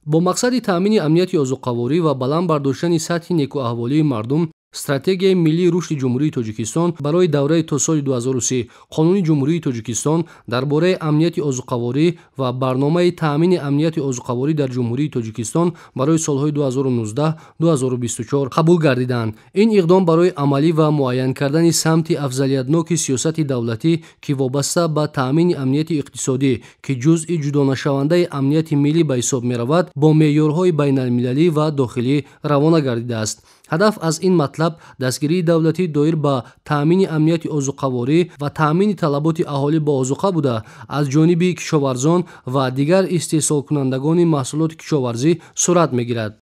бо мақсади таъмини амнияти озуқаворӣ ва баланд бардоштани сатҳи некуаҳволии мардум, стратегияи миллии рушди ҷумҳурии Тоҷикистон барои давраи то соли 2030, қонуни ҷумҳурии Тоҷикистон дар бораи амнияти озуқаворӣ ва барномаи таъмини амнияти озуқаворӣ дар ҷумҳурии Тоҷикистон барои солҳои 2019-2024 қабул гардиданд. Ин иқдом барои амалӣ ва муайян кардани самти афзалиятноки сиёсати давлатӣ ки вобаста ба таъмини амнияти иқтисодӣ ки ҷузъи ҷудонашавандаи амнияти миллӣ ба ҳисоб меравад, бо меъёрҳои байналмилалӣ ва дохилӣ равона гардидааст. ҳадаф аз ин матлаб дастгирии давлатӣ доир ба таъмини амнияти озуқаворӣ ва таъмини талаботи аҳолӣ бо озуқа буда, аз ҷониби кишоварзон ва дигар истеҳсолкунандагони маҳсулоти кишоварзӣ сурат мегирад.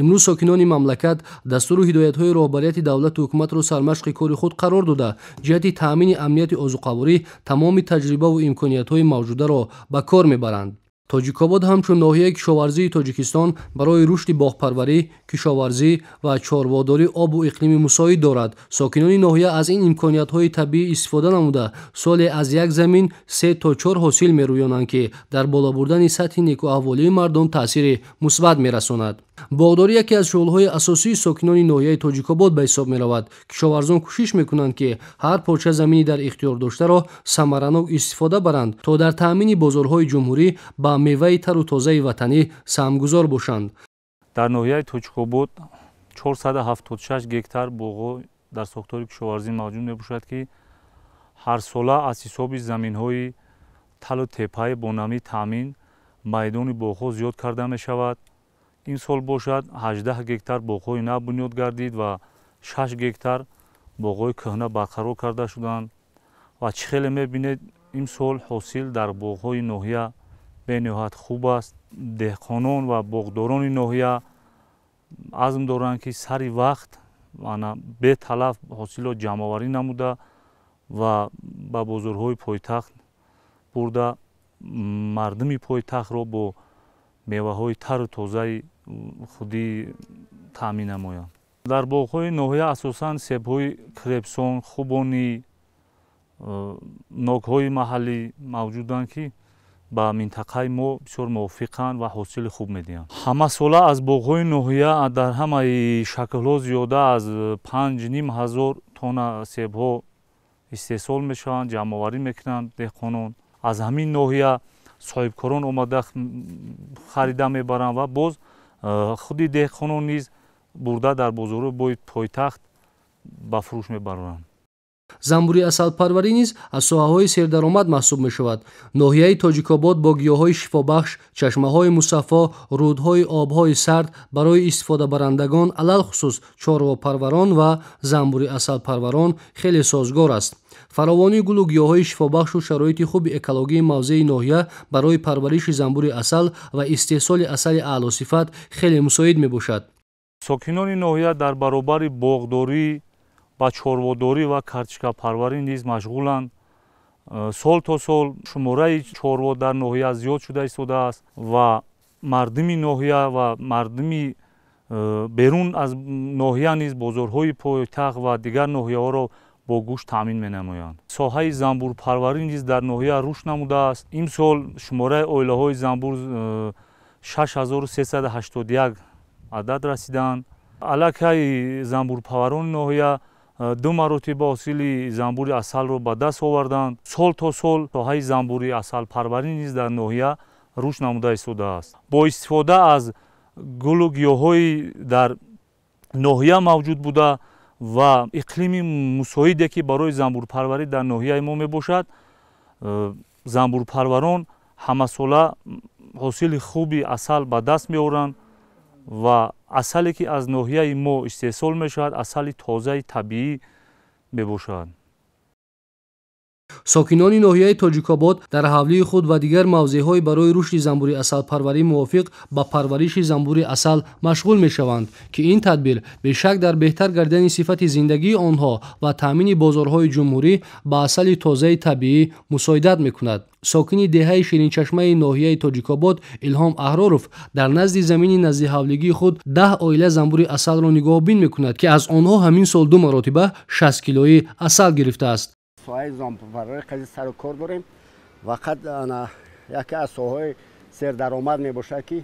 имрӯз сокинони мамлакат дастуру ҳидоятҳои роҳбарияти давлату ҳукуматро сармашқи кори худ қарор дода, ҷиҳати таъмини амнияти озуқаворӣ тамоми таҷрибаву имкониятҳои мавҷударо ба кор мебаранд. Тоҷикобод ҳамчун ноҳияи кишоварзии Тоҷикистон барои рушди боғпарварӣ, кишоварзӣ ва чорводорӣ обу иқлими мусоид дорад. Сокинони ноҳия аз ин имкониятҳои табиӣ истифода намуда, соле аз як замин 3 то 4 ҳосил мерӯёнанд, ки дар боло бурдани сатҳи некуаҳволии мардум таъсири мусбат мерасонад. боғдорӣ яке аз шуғулҳои асосии сокинони ноҳияи Тоҷикобод ба ҳисоб меравад. Кишоварзон кӯшиш мекунанд, ки ҳар порча замини дар ихтиёр доштаро самаранок истифода баранд, то дар таъмини бозорҳои ҷумҳурӣ ба меваи тару тозаи ватанӣ саҳмгузор бошанд. дар ноҳияи Тоҷикобод 476 гектар боғҳо дар сохтори кишоварзӣ мавҷуд мебошад, ки ҳарсола аз ҳисоби заминҳои талу теппаи бо намии таъмин майдони боғҳо зиёд карда мешавад. ин сол бошад 18 гектар боғҳои нав бунёд гардид ва 6 гектар боғҳои кӯҳна барқарор карда шуданд. ва чӣ хеле мебинед, ин сол ҳосил дар боғҳои ноҳия бениҳоят хуб аст. деҳқонон ва боғдорони ноҳия азм доранд, ки сари вақт беталаф ҳосилот ҷамъоварӣ намуда ва ба бозорҳои пойтахт бурда мардуми пойтахтро бо меваҳои тару тозаи худӣ таъмин намоянд. дар боғҳои ноҳия асосан себҳои крепсон, хубонӣ, нокҳои маҳаллӣ мавҷуданд, ки ба минтақаи мо бисёр мувофиқанд ва ҳосили хуб медиҳанд. ҳамасола аз боғҳои ноҳия дар ҳамаи шаклҳо зиёда аз 5500 тонна себҳо истеҳсол мешаванд, ҷамъоварӣ мекунанд деҳқонон. аз ҳамин ноҳия соҳибкорон омада харида мебаранд ва боз худи деҳқонон низ бурда дар бозорҳои бои пойтахт ба фурӯш мебароранд. занбури асалпарварӣ низ аз соҳаҳои сердаромад маҳсуб мешавад. ноҳияи Тоҷикобод бо гиёҳҳои шифобахш, чашмаҳои мусаффо, рудҳои обҳои сард барои истифодабарандагон, алалхусус чорвопарварон ва занбури асалпарварон хеле созгор аст. фаровонии гулу гиёҳҳои шифобахшу шароити хуби экологии мавзеи ноҳия барои парвариши занбури асал ва истеҳсоли асали аълосифат хеле мусоид мебошад. сокинони ноҳия дар баробари боғдорӣ ба чорводорӣ ва картишкапарварӣ низ машғуланд. сол то сол шумораи чорво дар ноҳия зиёд шуда истодааст ва мардуми ноҳия ва мардуми берун аз ноҳия низ бозорҳои пойтахт ва дигар ноҳияҳоро бо гӯшт таъмин менамоянд. соҳаи занбурпарварӣ низ дар ноҳия рушд намудааст. имсол шумораи оилаҳои занбур 6381 адад расидаанд. аллакай занбурпарварони ноҳия 2 маротиба ҳосили занбури асалро ба даст оварданд. сол то сол соҳаи занбури асалпарварӣ низ дар ноҳия рушд намуда истодааст. бо истифода аз гулу гиёҳҳои дар ноҳия мавҷуд буда ва иқлими мусоиде ки барои занбурпарварӣ дар ноҳияи мо мебошад, занбурпарварон ҳамасола ҳосили хуби асал ба даст меоранд ва асале ки аз ноҳияи мо истеҳсол мешавад асали тозаи табиӣ мебошад. сокинони ноҳияи Тоҷикобод дар ҳавлии худ ва дигар мавзеъҳои барои рушди занбури асалпарварӣ мувофиқ ба парвариши занбури асал машғул мешаванд, ки ин тадбир бешак дар беҳтар гардидани сифати зиндагии онҳо ва таъмини бозорҳои ҷумҳурӣ ба асали тозаи табиӣ мусоидат мекунад. сокини деҳаи ширинчашмаи ноҳияи Тоҷикобод Илҳом Аҳроров дар назди замини назди ҳавлигии худ 10 оила занбури асалро нигоҳубин мекунад, ки аз онҳо ҳамин сол 2 маротиба 60 килои асал гирифтааст. соҳаи занбурпарварӣ қази сару кор дорем. Вақат яке аз соҳаҳои сердаромад мебошад, ки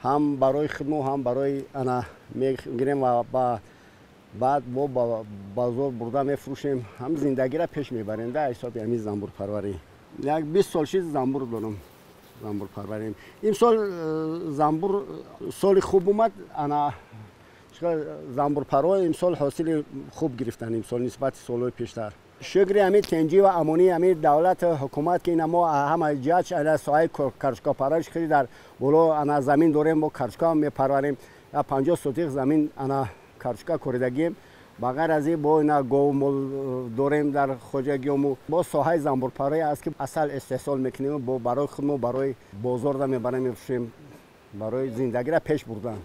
هم برای خدمت هم برای انا میگیریم و بعد ما با بازار برده میفروشیم. هم زندگی را پیش میبریم در حساب همین زنبور پروری. یک 20 سال شد زنبور دارم، زنبور پروریم. این سال زنبور سال خوب اومد. انا زنبور پرور امسال حاصل خوب گرفتن امسال نسبت سالهای پیشتر. شکر همین تنجی و امانی همین دولت حکومت که ما همه جاچ از سایه کرچکا پرورش خیلی در بالا انا زمین داریم با کرچکا میپروریم. 50 سوتیق زمین انا کرچکا کوردگیم. بغیر از این با اینا گومول داریم در خوجگیمو با ساحه زنبور پروری است که اصل استحصال میکنیم با برای خودمون برای بازار دا میبریم میفروشیم برای زندگی را پیش بردن.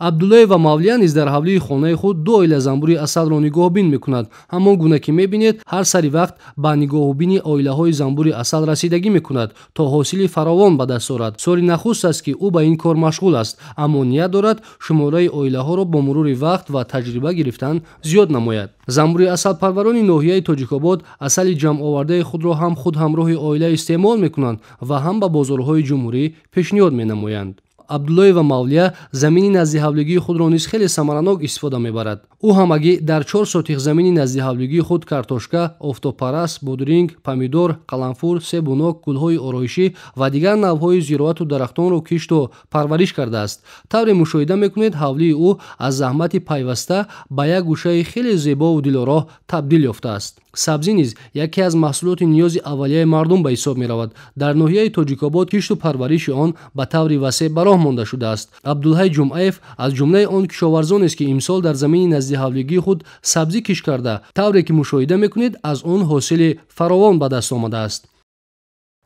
عبدالله و مولوی نیز در حولی خانه خود 2 اویل زنبوری اصل را نگاهبین میکند. همان گونه که میبینید هر سری وقت به نگاهبینی اویله های زنبوری اصل رسیدگی میکند تا حاصل فراوان به دست آورد. سال نخست است که او به این کار مشغول است، اما نیت دارد شماره اویله ها را با مرور وقت و تجربه گرفتن زیاد نماید. زنبوری اصل پروران ناحیه تاجیک‌آباد اصل جمع آورده خود را هم خود همراه اویله استعمال میکنند و هم به بازارهای جمهوری پیشنهاد مینمایند. عبدالله و مولوی زمین نزد حولگی خود را نیز خیلی ثمرناک استفاده میبرد. او همگی در 4 سوتیق زمین نزد حولگی خود کارتوشکا، آفتابپرست، بادرینگ، پامیدور، قلنفور، سیبونок، گلهای آرایشی و دیگر نوهای زراعت و درختان را کشت و پرورش کرده است. طور مشاهده میکنید حولی او از زحمت پیوسته به یک گوشه خیلی زیبا و دلارا تبدیل یافته است. سبزی نیز یکی از محصولات نیاز اولیه مردم به حساب می رود. در ناحیه تاجیک‌آباد کشت و پرورش آن به طور وسیع به راه مانده شده است. عبدالحی جمعیف از جمله آن کشاورزان است که امسال در زمین نزد حولگی خود سبزی کشت کرده. طوری که مشاهده میکنید از آن حاصل فراوان به دست آمده است.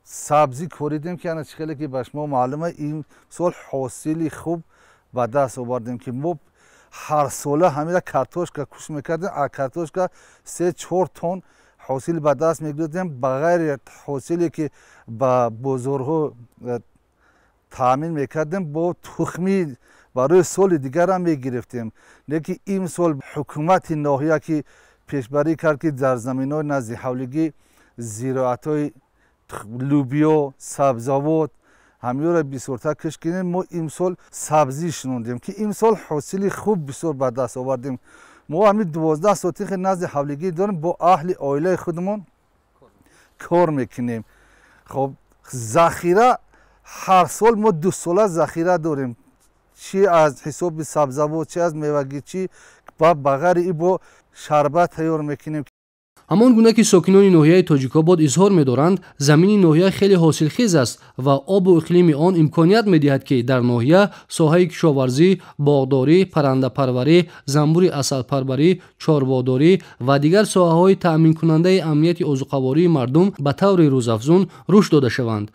سبزی کوریدیم که انا خیلی که به شما معلومه این سال حاصلی خوب به دست آوردیم که ما هر ساله همین کارتوشکا کش میکردیم. کارتوشکا 3-4 تن حاصل به دست میگرفتیم بغیر حاصلی که با بازارها تامین میکردیم با تخمی برای سال دیگر هم میگرفتیم. لیکن این سال حکومت ناحیه که پیشبری کرد که در زمین‌های نزد حولگی زراعت‌های لوبیا، سبزیجات همین را بسیارتر کشت کردیم. ما امسال سبزی شنوندیم که امسال حاصل خوب بسیار به دست آوردیم. ما همین 12 سوتیق نزد حولگی داریم با اهل عائله خودمون کار میکنیم. خب ذخیره هر سال ما 2 ساله ذخیره داریم، چی از حساب سبزیجات چی از میوگی چی بغیر ای با شربت تیار میکنیم. همان گونه که ساکنان ناحیه تاجیک‌آباد اظهار می‌دارند زمین ناحیه خیلی حاصلخیز است و آب و اقلیم آن امکانیت می‌دهد که در ناحیه ساحه کشاورزی، باغداری، پرنده پروری، زنبوری عسل پروری، چارواداری و دیگر ساحه‌های تأمین کننده امنیت عضوقواری مردم به طور روزافزون رشد داده شوند.